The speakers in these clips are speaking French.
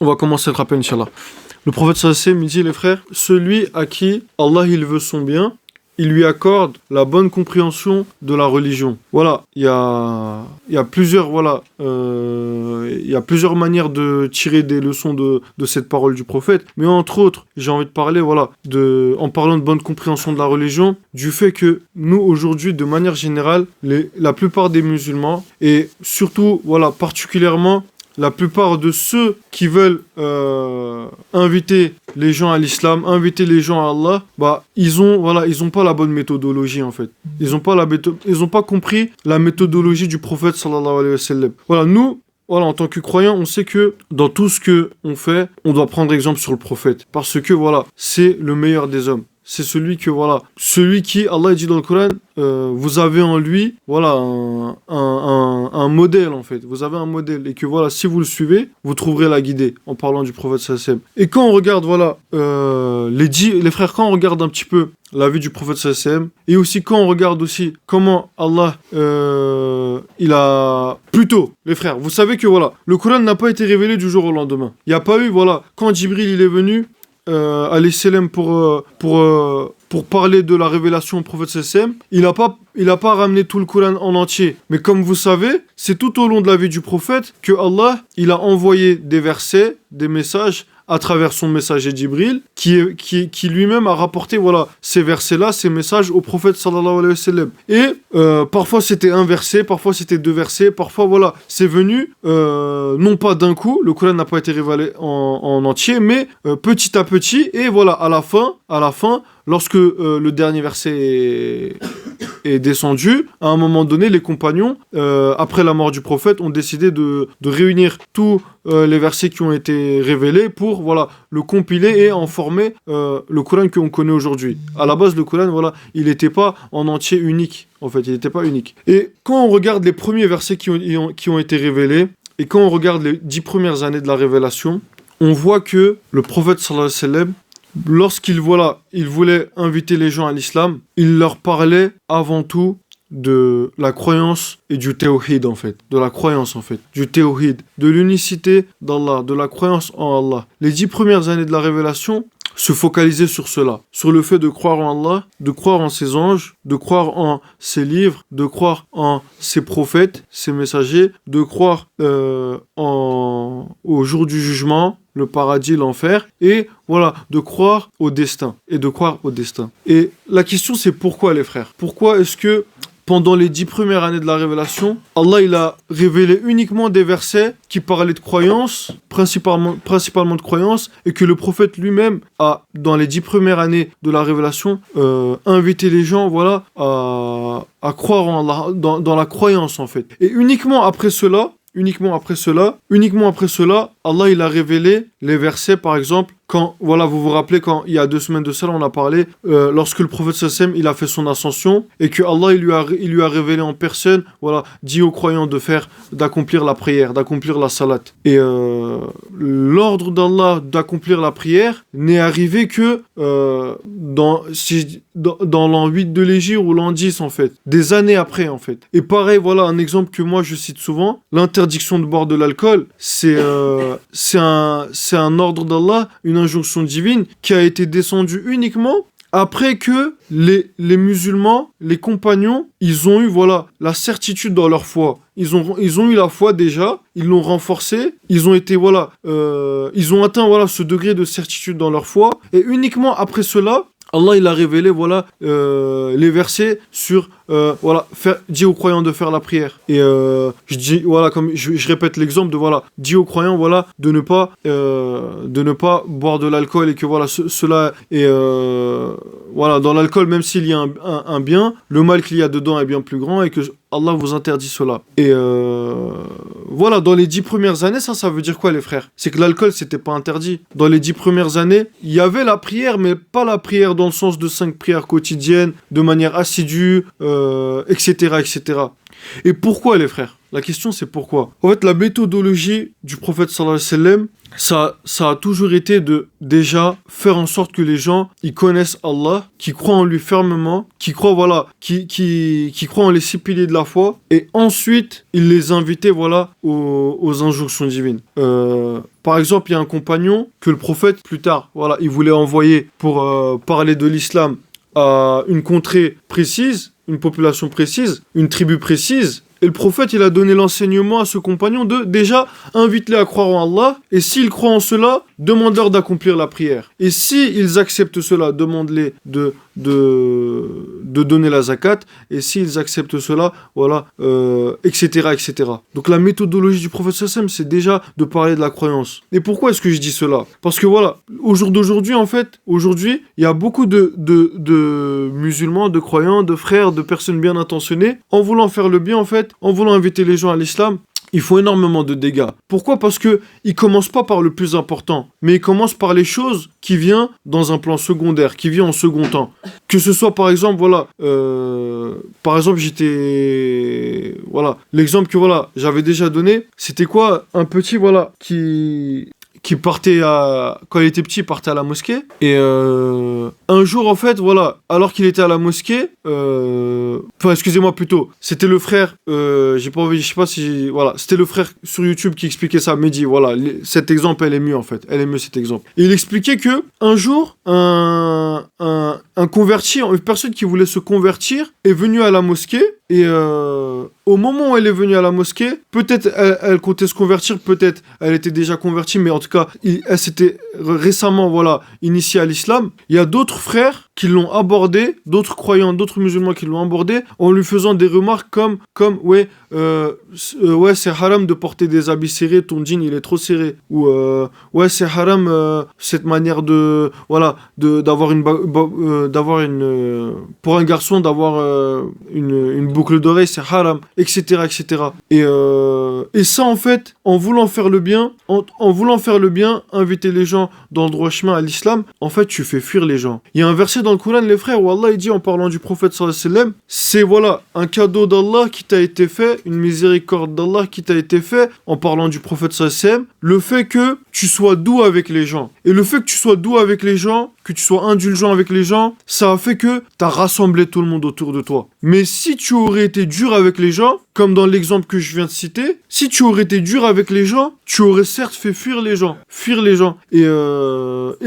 On va commencer le rappel, Inch'Allah. Le prophète sallallahu alayhi wa sallam, il dit, les frères, celui à qui Allah il veut son bien, il lui accorde la bonne compréhension de la religion. Voilà, il y a plusieurs, il y a plusieurs manières de tirer des leçons de cette parole du prophète. Mais entre autres, j'ai envie de parler, en parlant de bonne compréhension de la religion, du fait que nous, aujourd'hui, de manière générale, la plupart des musulmans, et surtout, particulièrement, la plupart de ceux qui veulent inviter les gens à l'islam, inviter les gens à Allah, ils ont pas la bonne méthodologie en fait. Ils ont pas compris la méthodologie du prophète sallallahu alayhi wa sallam. Nous, en tant que croyants, on sait que dans tout ce que on fait, on doit prendre exemple sur le prophète parce que c'est le meilleur des hommes. C'est celui qui, Allah dit dans le Coran, vous avez en lui, un modèle en fait. Vous avez un modèle et que si vous le suivez, vous trouverez la guidée en parlant du prophète sallallahu alayhi wa sallam. Et quand on regarde, les frères, quand on regarde un petit peu la vie du prophète sallallahu alayhi wa sallam, et aussi quand on regarde aussi comment Allah, il a... Plutôt, les frères, vous savez que le Coran n'a pas été révélé du jour au lendemain. Il n'y a pas eu, quand Jibril il est venu, alayhi salam pour parler de la révélation au prophète sallallahu alayhi wa sallam, il a pas ramené tout le Coran en entier. Mais comme vous savez, c'est tout au long de la vie du prophète que Allah, il a envoyé des versets, des messages à travers son messager Jibril, qui lui-même a rapporté ces versets-là, ces messages au prophète sallallahu alayhi wa sallam. Et parfois c'était un verset, parfois c'était deux versets, parfois c'est venu, non pas d'un coup, le Coran n'a pas été révélé en entier, mais petit à petit, et à la fin, lorsque le dernier verset est descendu, à un moment donné, les compagnons, après la mort du prophète, ont décidé de réunir tous les versets qui ont été révélés pour le compiler et en former le Coran qu'on connaît aujourd'hui. À la base, le Coran, il n'était pas en entier unique. En fait, il n'était pas unique. Et quand on regarde les premiers versets qui ont été révélés, et quand on regarde les 10 premières années de la révélation, on voit que le prophète sallallahu alayhi wa sallam, lorsqu'il il voulait inviter les gens à l'islam, il leur parlait avant tout de la croyance et du tawhid en fait, du tawhid, de l'unicité d'Allah, de la croyance en Allah. Les 10 premières années de la révélation se focalisaient sur cela, sur le fait de croire en Allah, de croire en ses anges, de croire en ses livres, de croire en ses prophètes, ses messagers, de croire au jour du jugement, le paradis, l'enfer, et de croire au destin. Et la question c'est pourquoi les frères ? Pourquoi est-ce que pendant les 10 premières années de la révélation, Allah il a révélé uniquement des versets qui parlaient de croyance, principalement de croyance, et que le prophète lui-même a, dans les 10 premières années de la révélation, invité les gens à croire en Allah, dans la croyance en fait. Et uniquement après cela, Allah il a révélé les versets, par exemple, quand, vous vous rappelez, quand il y a 2 semaines de cela, on a parlé, lorsque le prophète sallallahu alayhi wa sallam, il a fait son ascension, et que Allah il lui a révélé en personne, dit aux croyants d'accomplir la prière, d'accomplir la salat. Et l'ordre d'Allah d'accomplir la prière n'est arrivé que dans l'an 8 de l'Hégire ou l'an 10 en fait, des années après en fait. Et pareil, un exemple que moi je cite souvent, l'interdiction de boire de l'alcool, c'est un ordre d'Allah, une injonction divine qui a été descendue uniquement après que les musulmans, les compagnons, ils ont eu la certitude dans leur foi. Ils ont eu la foi déjà, ils l'ont renforcée, ils ont été ils ont atteint ce degré de certitude dans leur foi, et uniquement après cela, Allah il a révélé les versets sur dit aux croyants de faire la prière. Et je dis comme je répète l'exemple de dit aux croyants de ne pas boire de l'alcool, et que cela est dans l'alcool, même s'il y a un bien, le mal qu'il y a dedans est bien plus grand, et que Allah vous interdit cela. Et dans les 10 premières années, ça veut dire quoi les frères ? C'est que l'alcool c'était pas interdit. Dans les 10 premières années, il y avait la prière, mais pas la prière dans le sens de 5 prières quotidiennes, de manière assidue, etc. Et pourquoi les frères ? La question, c'est pourquoi. En fait, la méthodologie du prophète sallallahu alayhi wa sallam, ça a toujours été de déjà faire en sorte que les gens ils connaissent Allah, qui croient en lui fermement, qui croient qui croient en les 6 piliers de la foi, et ensuite il les invitait aux injonctions divines. Par exemple, il y a un compagnon que le prophète plus tard, il voulait envoyer pour parler de l'islam à une contrée précise, une population précise, une tribu précise. Et le prophète, il a donné l'enseignement à ce compagnon de, déjà, invite-les à croire en Allah, et s'ils croient en cela, demande-leur d'accomplir la prière. Et s'ils acceptent cela, demande-les de donner la zakat, et s'ils acceptent cela, etc., etc. Donc la méthodologie du prophète sallallahu alayhi wa sallam, c'est déjà de parler de la croyance. Et pourquoi est-ce que je dis cela? Parce que au jour d'aujourd'hui, aujourd'hui, il y a beaucoup de musulmans, de croyants, de frères, de personnes bien intentionnées, en voulant faire le bien, en voulant inviter les gens à l'islam, ils font énormément de dégâts. Pourquoi? Parce que ils commencent pas par le plus important, mais ils commencent par les choses qui viennent dans un plan secondaire, qui viennent en second temps. Que ce soit par exemple, l'exemple que j'avais déjà donné, c'était quoi? Un petit qui partait quand il était petit, il partait à la mosquée. Et un jour, alors qu'il était à la mosquée, excusez-moi plutôt, c'était le frère, c'était le frère sur YouTube qui expliquait ça, Mehdi, cet exemple, elle est mieux cet exemple. Et il expliquait que un jour, un converti, une personne qui voulait se convertir, est venue à la mosquée, et au moment où elle est venue à la mosquée, peut-être elle comptait se convertir, peut-être elle était déjà convertie, mais en tout cas, elle s'était récemment initiée à l'islam. Il y a d'autres frères qui l'ont abordé, d'autres croyants, d'autres musulmans qui l'ont abordé, en lui faisant des remarques comme c'est haram de porter des habits serrés, ton jean il est trop serré, ou c'est haram cette manière d'avoir pour un garçon d'avoir une boucle d'oreille, c'est haram, etc., etc. Et ça, en fait, en voulant faire le bien, inviter les gens dans le droit chemin à l'islam, en fait, tu fais fuir les gens. Il y a un verset dans le Coran, les frères, où Allah, il dit, en parlant du prophète sallallahu alayhi wa sallam, c'est un cadeau d'Allah qui t'a été fait, une miséricorde d'Allah qui t'a été fait, en parlant du prophète sallallahu alayhi wa sallam, le fait que tu sois doux avec les gens. Et le fait que tu sois doux avec les gens, que tu sois indulgent avec les gens, ça a fait que t'as rassemblé tout le monde autour de toi. Mais si tu aurais été dur avec les gens, comme dans l'exemple que je viens de citer, si tu aurais été dur avec les gens, tu aurais certes fait fuir les gens. Et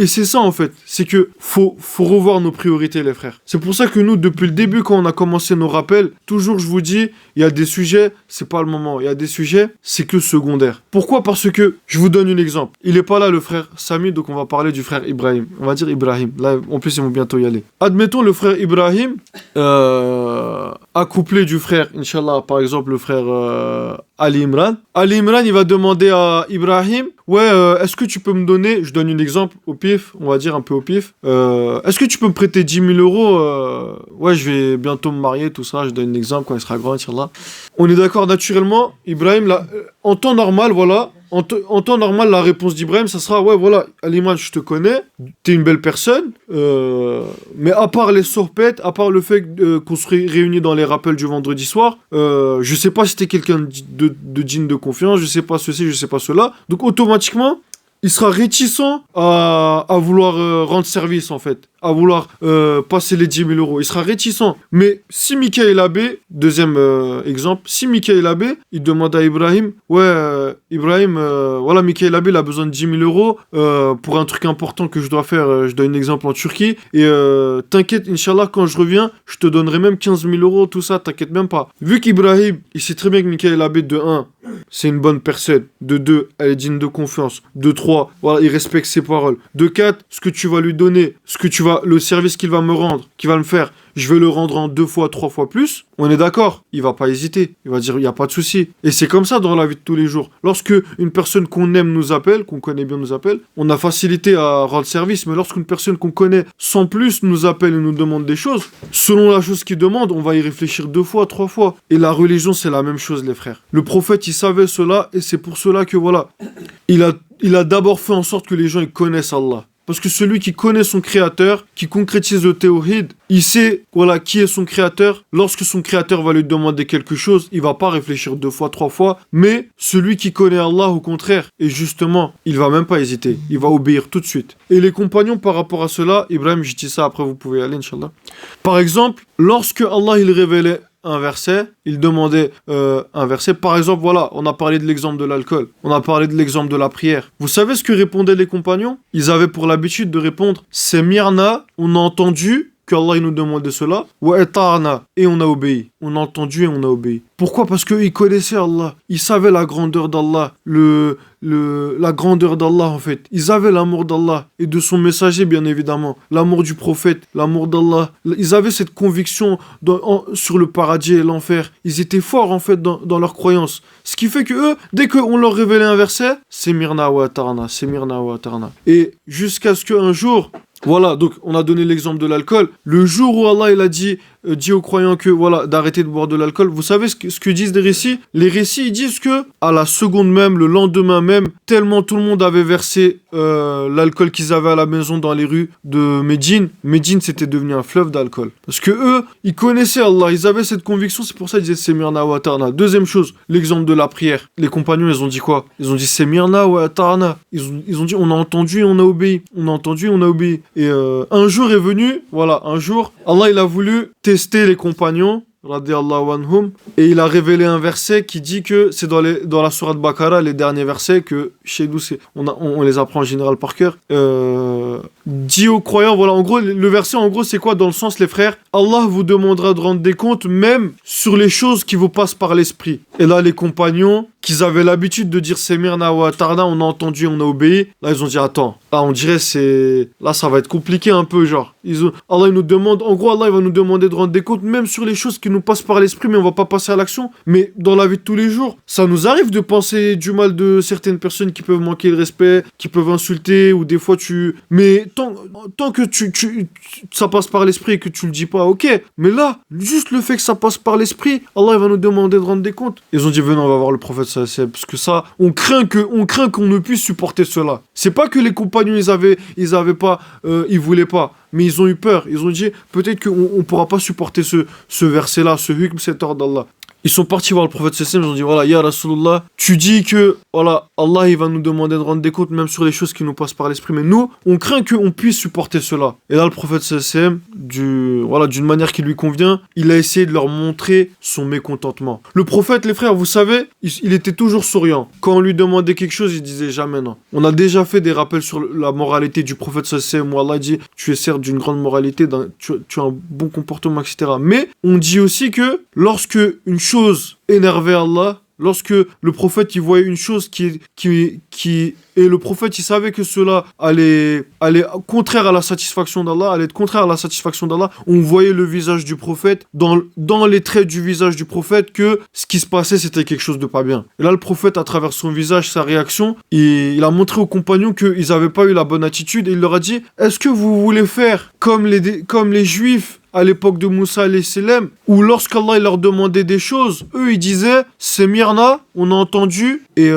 c'est ça en fait, c'est que faut revoir nos priorités les frères. C'est pour ça que nous, depuis le début quand on a commencé nos rappels, toujours je vous dis, il y a des sujets, c'est pas le moment. Il y a des sujets, c'est que secondaire. Pourquoi? Parce que, je vous donne un exemple. Il est pas là le frère Sami, donc on va parler du frère Ibrahim. On va dire Ibrahim. Là, en plus, ils vont bientôt y aller. Admettons le frère Ibrahim, accouplé du frère, Inch'Allah, par exemple, le frère Ali Imran. Ali Imran, il va demander à Ibrahim, est-ce que tu peux me donner, je donne un exemple au pif, on va dire un peu au pif, est-ce que tu peux me prêter 10 000 euros? Je vais bientôt me marier, tout ça, je donne un exemple quand il sera grand, Inch'Allah. On est d'accord, naturellement, Ibrahim, en temps normal, en temps normal, la réponse d'Ibrahim, ça sera, Ali Imran, je te connais, t'es une belle personne, mais à part les sorpettes, à part le fait qu'on se réunit dans les rappels du vendredi soir, je sais pas si t'es quelqu'un de digne de confiance, je sais pas ceci, je sais pas cela. Donc automatiquement, il sera réticent à vouloir rendre service en fait, à vouloir passer les 10 000 euros. Il sera réticent. Mais si Michael Abbé, deuxième exemple, si Michael Abbé, il demande à Ibrahim, Ibrahim, Michael Abbé, il a besoin de 10 000 euros pour un truc important que je dois faire, je donne un exemple en Turquie, et t'inquiète, Inch'Allah, quand je reviens, je te donnerai même 15 000 euros, tout ça, t'inquiète même pas. Vu qu'Ibrahim, il sait très bien que Michael Abbé, de 1, c'est une bonne personne, de 2, elle est digne de confiance, de 3, il respecte ses paroles, de 4, ce que tu vas lui donner, le service qu'il va me rendre, qu'il va me faire, je vais le rendre en 2 fois, 3 fois plus, on est d'accord, il va pas hésiter, il va dire il n'y a pas de souci. Et c'est comme ça dans la vie de tous les jours. Lorsque une personne qu'on aime nous appelle, qu'on connaît bien nous appelle, on a facilité à rendre service, mais lorsqu'une personne qu'on connaît sans plus nous appelle et nous demande des choses, selon la chose qu'il demande, on va y réfléchir 2 fois, 3 fois. Et la religion, c'est la même chose, les frères. Le prophète, il savait cela, et c'est pour cela que il a d'abord fait en sorte que les gens ils connaissent Allah. Parce que celui qui connaît son créateur, qui concrétise le tawhid, il sait voilà, qui est son créateur. Lorsque son créateur va lui demander quelque chose, il va pas réfléchir 2 fois, 3 fois. Mais celui qui connaît Allah, au contraire, et justement, il va même pas hésiter. Il va obéir tout de suite. Et les compagnons, par rapport à cela, Ibrahim, je dis ça, après vous pouvez y aller, Inch'Allah. Par exemple, lorsque Allah, il révélait un verset, il demandait un verset. Par exemple, voilà, on a parlé de l'exemple de l'alcool, on a parlé de l'exemple de la prière. Vous savez ce que répondaient les compagnons? Ils avaient pour l'habitude de répondre, c'est mirna, on a entendu qu'Allah nous demandait cela, wa ata'na, et on a obéi. On a entendu et on a obéi. Pourquoi? Parce qu'ils connaissaient Allah. Ils savaient la grandeur d'Allah, la grandeur d'Allah en fait. Ils avaient l'amour d'Allah et de son messager bien évidemment. L'amour du prophète, l'amour d'Allah. Ils avaient cette conviction sur le paradis et l'enfer. Ils étaient forts en fait dans leur croyance. Ce qui fait que eux, dès qu'on leur révélait un verset, c'est mirna wa ata'na, c'est mirna wa ata'na. Et jusqu'à ce qu'un jour, voilà, donc on a donné l'exemple de l'alcool. Le jour où Allah il a dit aux croyants que voilà d'arrêter de boire de l'alcool, vous savez ce que disent les récits? Les récits ils disent que à la seconde même, le lendemain même, tellement tout le monde avait versé l'alcool qu'ils avaient à la maison dans les rues de Médine, c'était devenu un fleuve d'alcool. Parce que eux, ils connaissaient Allah, ils avaient cette conviction, c'est pour ça qu'ils disaient Semirna wa Ata'na. Deuxième chose, l'exemple de la prière. Les compagnons, ils ont dit quoi? Ils ont dit Semirna wa Ata'na. Ils ont dit on a entendu et on a obéi. On a entendu et on a obéi. Et un jour est venu, voilà, un jour, Allah il a voulu tester les compagnons, radiyallahu anhum, et il a révélé un verset qui dit que c'est dans la sourate Baqara, les derniers versets que chez nous on les apprend en général par cœur. Dit aux croyants, voilà, en gros, le verset, en gros, c'est quoi dans le sens, les frères? Allah vous demandera de rendre des comptes même sur les choses qui vous passent par l'esprit. Et là, les compagnons, qu'ils avaient l'habitude de dire Semirna wa Ata'na, on a entendu, on a obéi. Là, ils ont dit, attends, là, on dirait là, ça va être compliqué un peu, genre. Allah, il nous demande, en gros, Allah, il va nous demander de rendre des comptes même sur les choses qui nous passent par l'esprit, mais on va pas passer à l'action. Mais dans la vie de tous les jours, ça nous arrive de penser du mal de certaines personnes qui peuvent manquer le respect, qui peuvent insulter, ou des fois mais tant que ça passe par l'esprit et que tu le dis pas, ok. Mais là, juste le fait que ça passe par l'esprit, Allah il va nous demander de rendre des comptes. Ils ont dit, venez, on va voir le prophète sallallahu alayhi wa sallam, parce que ça, on craint qu'on ne puisse supporter cela. C'est pas que les compagnons, ils voulaient pas. Mais ils ont eu peur. Ils ont dit, peut-être qu'on ne pourra pas supporter ce verset-là, ce hukm, cet ordre d'Allah. Ils sont partis voir le prophète sallallahu alayhi wa sallam, ils ont dit, voilà, ya Rasulullah, tu dis que, voilà, Allah, il va nous demander de rendre des comptes, même sur les choses qui nous passent par l'esprit, mais nous, on craint qu'on puisse supporter cela. Et là, le prophète sallallahu alayhi wa sallam, d'une manière qui lui convient, il a essayé de leur montrer son mécontentement. Le prophète, les frères, vous savez, il était toujours souriant. Quand on lui demandait quelque chose, il disait jamais non. On a déjà fait des rappels sur la moralité du prophète sallallahu alayhi wa sallam, où Allah dit, tu es certes d'une grande moralité, tu as un bon comportement, etc. Mais, on dit aussi que, lorsque une chose énervait Allah, lorsque le prophète il voyait une chose et le prophète il savait que cela allait contraire à la satisfaction d'Allah, allait être contraire à la satisfaction d'Allah, on voyait le visage du prophète dans les traits du visage du prophète que ce qui se passait c'était quelque chose de pas bien. Et là le prophète à travers son visage, sa réaction, il a montré aux compagnons qu'ils n'avaient pas eu la bonne attitude et il leur a dit, est-ce que vous voulez faire comme les juifs à l'époque de Moussa alayhi salam, où lorsqu'Allah il leur demandait des choses, eux ils disaient c'est mirna, on a entendu et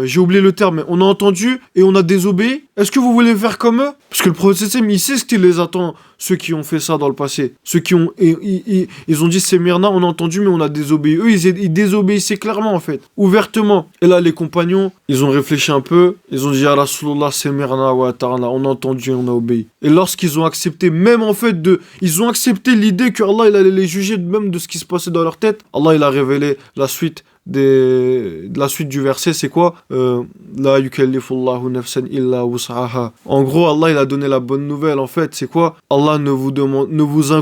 j'ai oublié le terme, mais on a entendu et on a désobéi. Est-ce que vous voulez faire comme eux? Parce que le prophète il sait ce qui les attend, ceux qui ont fait ça dans le passé, ceux qui ont ils ont dit c'est mirna, on a entendu mais on a désobéi. Eux ils désobéissaient clairement en fait, ouvertement. Et là les compagnons ils ont réfléchi un peu, ils ont dit ya Rasulullah c'est mirna wa ata'na, on a entendu, on a obéi. Et lorsqu'ils ont accepté, même en fait ils ont accepté l'idée que Allah il allait les juger même de ce qui se passait dans leur tête, Allah il a révélé la suite du verset, c'est quoi? La yukallifullahu nafsan illa wus'aha. En gros, Allah il a donné la bonne nouvelle. En fait, c'est quoi? Allah ne vous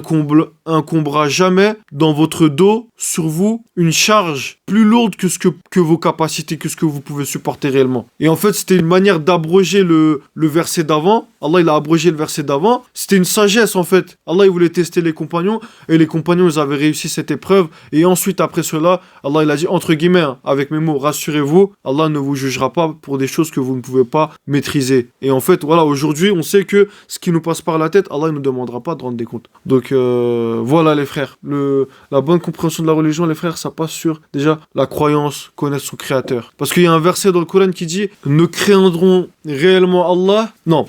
incombera jamais dans votre dos, sur vous, une charge plus lourde que vos capacités, que ce que vous pouvez supporter réellement. Et en fait, c'était une manière d'abroger le verset d'avant. Allah il a abrogé le verset d'avant. C'était une sagesse en fait. Allah il voulait tester les compagnons et les compagnons ils avaient réussi cette épreuve. Et ensuite après cela, Allah il a dit entre guillemets, avec mes mots, rassurez-vous, Allah ne vous jugera pas pour des choses que vous ne pouvez pas maîtriser. Et en fait, voilà, aujourd'hui, on sait que ce qui nous passe par la tête, Allah ne nous demandera pas de rendre des comptes. Donc, voilà les frères. La bonne compréhension de la religion, les frères, ça passe sur, déjà, la croyance, connaître son créateur. Parce qu'il y a un verset dans le Coran qui dit, ne craindront réellement Allah. Non.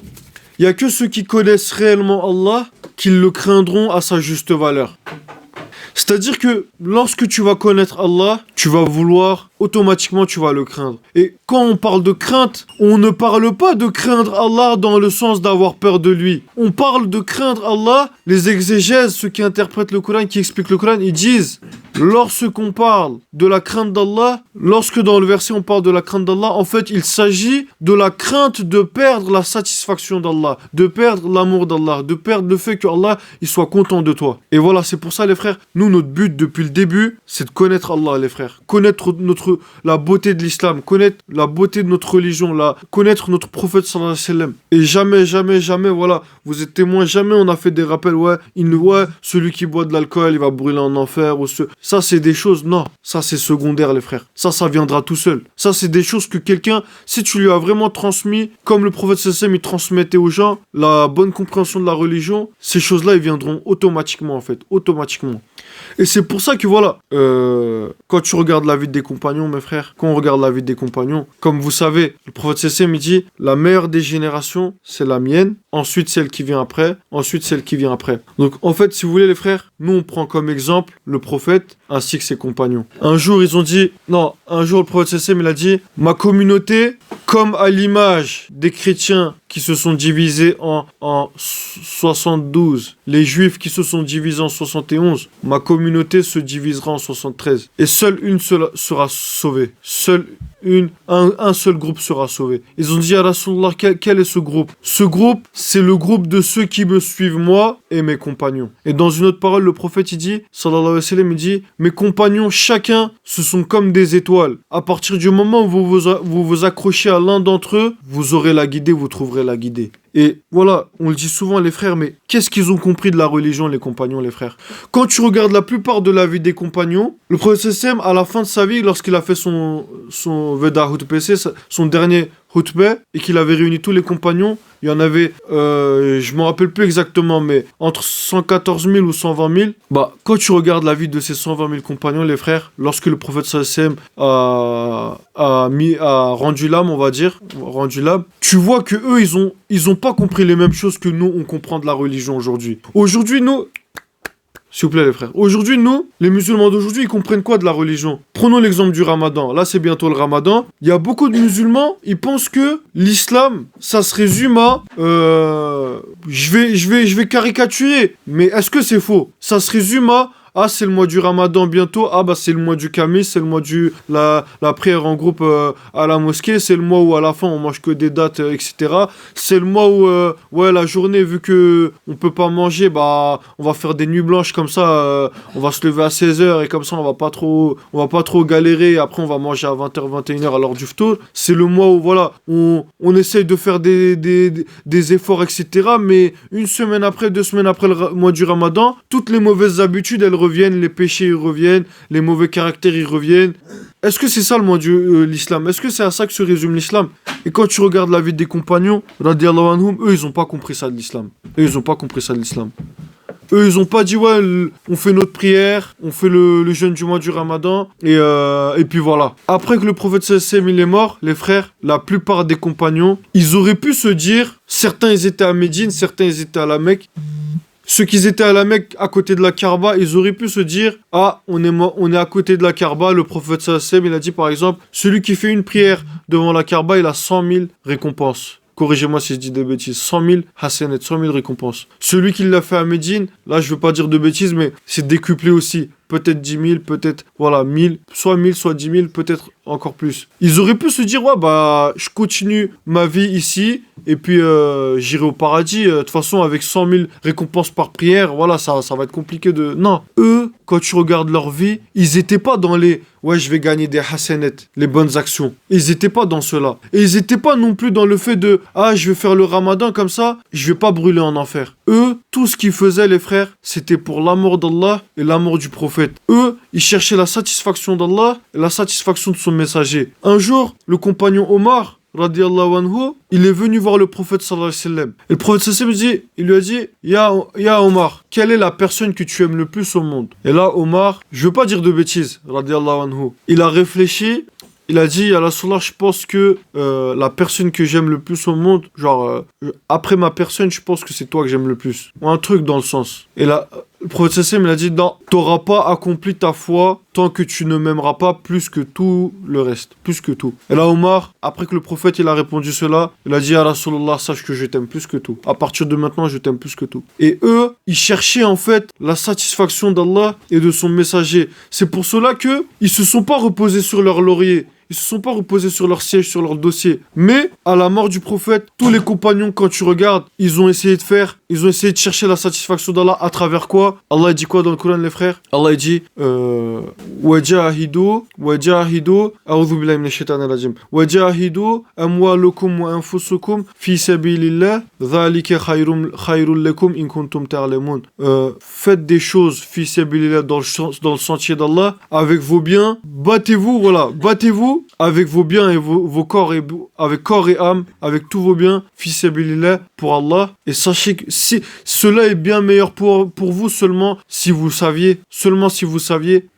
Il n'y a que ceux qui connaissent réellement Allah qui le craindront à sa juste valeur. C'est-à-dire que lorsque tu vas connaître Allah, tu vas vouloir, automatiquement tu vas le craindre. Et quand on parle de crainte, on ne parle pas de craindre Allah dans le sens d'avoir peur de lui. On parle de craindre Allah, les exégèses, ceux qui interprètent le Coran, qui expliquent le Coran, ils disent, lorsqu'on parle de la crainte d'Allah, lorsque dans le verset on parle de la crainte d'Allah, en fait il s'agit de la crainte de perdre la satisfaction d'Allah, de perdre l'amour d'Allah, de perdre le fait que Allah il soit content de toi. Et voilà, c'est pour ça les frères, nous notre but depuis le début, c'est de connaître Allah les frères, connaître la beauté de l'islam, connaître la beauté de notre religion, connaître notre prophète sallallahu alayhi wa sallam. Et jamais, voilà, vous êtes témoins, jamais on a fait des rappels, ouais, celui qui boit de l'alcool, il va brûler en enfer, ou ça c'est des choses, non, ça c'est secondaire les frères, ça viendra tout seul. Ça c'est des choses que quelqu'un, si tu lui as vraiment transmis, comme le prophète sallallahu alayhi wa sallam, il transmettait aux gens la bonne compréhension de la religion, ces choses-là, ils viendront automatiquement en fait, automatiquement. Et c'est pour ça que voilà, quand tu regardes la vie des compagnons, mes frères, quand on regarde la vie des compagnons, comme vous savez, le prophète sallallahu alayhi wa sallam, il dit, la meilleure des générations, c'est la mienne, ensuite celle qui vient après, ensuite celle qui vient après. Donc en fait, si vous voulez les frères, nous on prend comme exemple le prophète ainsi que ses compagnons. Un jour le prophète sallallahu alayhi wa sallam, il a dit, ma communauté, comme à l'image des chrétiens qui se sont divisés en 72, les juifs qui se sont divisés en 71, ma communauté se divisera en 73. Et seule une sera sauvée. Un seul groupe sera sauvé. Ils ont dit à Rasulullah, quel est ce groupe? Ce groupe, c'est le groupe de ceux qui me suivent moi et mes compagnons. Et dans une autre parole, le prophète, il dit, sallallahu alayhi wa sallam, il dit, mes compagnons, chacun, ce sont comme des étoiles. À partir du moment où vous vous accrochez à l'un d'entre eux, vous aurez la guidée, vous trouverez la guidée. Et voilà, on le dit souvent les frères, mais qu'est-ce qu'ils ont compris de la religion, les compagnons, les frères? Quand tu regardes la plupart de la vie des compagnons, le prophète sallam, à la fin de sa vie, lorsqu'il a fait son Veda Hutbeh, son dernier Hutbeh, et qu'il avait réuni tous les compagnons, il y en avait, je me rappelle plus exactement, mais entre 114 000 ou 120 000. Bah, quand tu regardes la vie de ces 120 000 compagnons, les frères, lorsque le prophète sallam a rendu l'âme, on va dire, tu vois que eux, ils ont pas compris les mêmes choses que nous, on comprend de la religion aujourd'hui. Aujourd'hui, nous, s'il vous plaît les frères, aujourd'hui nous, les musulmans d'aujourd'hui, ils comprennent quoi de la religion? Prenons l'exemple du ramadan, là c'est bientôt le ramadan, il y a beaucoup de musulmans, ils pensent que l'islam, ça se résume à, je vais caricaturer, mais est-ce que c'est faux? Ça se résume à, ah, c'est le mois du ramadan bientôt. Ah, bah, c'est le mois du Khamis, c'est le mois la prière en groupe à la mosquée. C'est le mois où, à la fin, on mange que des dates, etc. C'est le mois où, la journée, vu que on peut pas manger, bah, on va faire des nuits blanches comme ça. On va se lever à 16h et comme ça, on va pas trop galérer. Et après, on va manger à 20h, 21h à l'heure du ftour. C'est le mois où, voilà, on essaye de faire des efforts, etc. Mais une semaine après, 2 semaines après le mois du ramadan, toutes les mauvaises habitudes, elles reviennent, les péchés ils reviennent, les mauvais caractères ils reviennent. Est-ce que c'est ça le mois de l'islam? Est-ce que c'est à ça que se résume l'islam? Et quand tu regardes la vie des compagnons, radiyallahu anhum, eux ils ont pas compris ça de l'islam. Eux ils ont pas dit ouais, on fait notre prière, on fait le jeûne du mois du ramadan et puis voilà. Après que le prophète sallallahu alayhi wa sallam il est mort, les frères, la plupart des compagnons, ils auraient pu se dire, certains ils étaient à Médine, certains ils étaient à la Mecque. Ceux qui étaient à la Mecque, à côté de la Kaaba, ils auraient pu se dire, ah, on est à côté de la Kaaba. Le prophète sallallahu alayhi wa sallam, il a dit par exemple, celui qui fait une prière devant la Kaaba, il a 100 000 récompenses. Corrigez-moi si je dis des bêtises. 100 000 hasanat, 100 000 récompenses. Celui qui l'a fait à Médine, là je veux pas dire de bêtises, mais c'est décuplé aussi. Peut-être 10 000, peut-être, voilà, 1000, soit 1000, soit 10 000, peut-être encore plus. Ils auraient pu se dire, ouais, bah, je continue ma vie ici, et puis j'irai au paradis. De toute façon, avec 100 000 récompenses par prière, voilà, ça va être compliqué de... Non, eux, quand tu regardes leur vie, ils étaient pas dans les... Ouais, je vais gagner des hasanat, les bonnes actions. Ils étaient pas dans cela. Et ils étaient pas non plus dans le fait de, ah, je vais faire le ramadan comme ça, je vais pas brûler en enfer. Eux, tout ce qu'ils faisaient, les frères, c'était pour l'amour d'Allah et l'amour du prophète. Eux, ils cherchaient la satisfaction d'Allah et la satisfaction de son messager. Un jour, le compagnon Omar, radiyallahu anhu, il est venu voir le prophète sallallahu alayhi wa sallam. Et le prophète sallallahu alayhi wa sallam, il lui a dit, Ya Omar, quelle est la personne que tu aimes le plus au monde? Et là, Omar, je veux pas dire de bêtises, radiyallahu anhu, il a réfléchi il a dit, à la Rasulallah, je pense que la personne que j'aime le plus au monde, genre, après ma personne, je pense que c'est toi que j'aime le plus. Ou un truc dans le sens. Et là, le prophète sallam, il a dit, non, t'auras pas accompli ta foi tant que tu ne m'aimeras pas plus que tout le reste. Plus que tout. Et là, Omar, après que le prophète, il a répondu cela, il a dit, à Rasulallah, sache que je t'aime plus que tout. À partir de maintenant, je t'aime plus que tout. Et eux, ils cherchaient en fait la satisfaction d'Allah et de son messager. C'est pour cela que ils se sont pas reposés sur leur laurier. Ils se sont pas reposés sur leur siège, sur leur dossier. Mais, à la mort du prophète, tous les compagnons, quand tu regardes, ils ont essayé de chercher la satisfaction d'Allah à travers quoi? Allah dit quoi dans le Coran, les frères? Allah dit, Wajahidu, a'udhu billahi minash shaitanir rajim. Wajahidu amwalukum wa anfusukum fi sabilillah, dhalika khayrul lakum in kuntum ta'lamun. Faites des choses fi sabilillah dans le sentier d'Allah avec vos biens. Battez-vous avec vos biens et vos corps et avec corps et âme, avec tous vos biens, fi sabilillah, pour Allah. Et sachez que cela est bien meilleur pour vous seulement si vous saviez.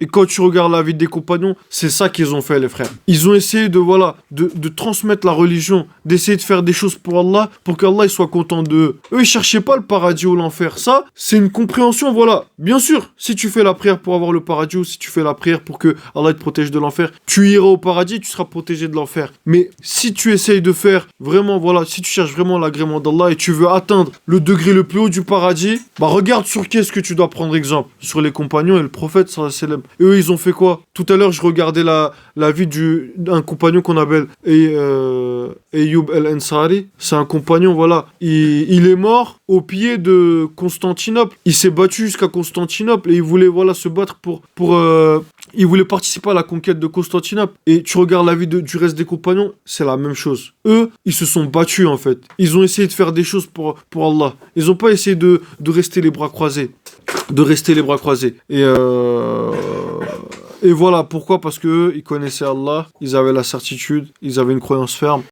Et quand tu regardes la vie des compagnons, c'est ça qu'ils ont fait, les frères. Ils ont essayé de transmettre la religion, d'essayer de faire des choses pour Allah, pour qu'Allah il soit content d'eux. Eux, ils cherchaient pas le paradis ou l'enfer. Ça, c'est une compréhension, voilà. Bien sûr, si tu fais la prière pour avoir le paradis ou si tu fais la prière pour que Allah te protège de l'enfer, tu iras au paradis, tu seras protégé de l'enfer. Mais si tu essayes de faire vraiment, si tu cherches vraiment l'agrément d'Allah et tu veux atteindre le degré le plus haut du paradis, regarde sur qui est-ce que tu dois prendre exemple. Sur les compagnons et le prophète, sallallahu alayhi wa sallam. Et eux, ils ont fait quoi? Tout à l'heure, je regardais la vie d'un compagnon qu'on appelle Ayyub al-Ansari. C'est un compagnon, il est mort au pied de Constantinople. Il s'est battu jusqu'à Constantinople et il voulait, se battre il voulait participer à la conquête de Constantinople. Et tu regardes la vie du reste des compagnons, c'est la même chose. Eux, ils se sont battus, en fait. Ils ont essayé de faire des choses pour Allah. Ils n'ont pas essayé de rester les bras croisés. Et voilà, pourquoi? Parce qu'eux, ils connaissaient Allah, ils avaient la certitude, ils avaient une croyance ferme.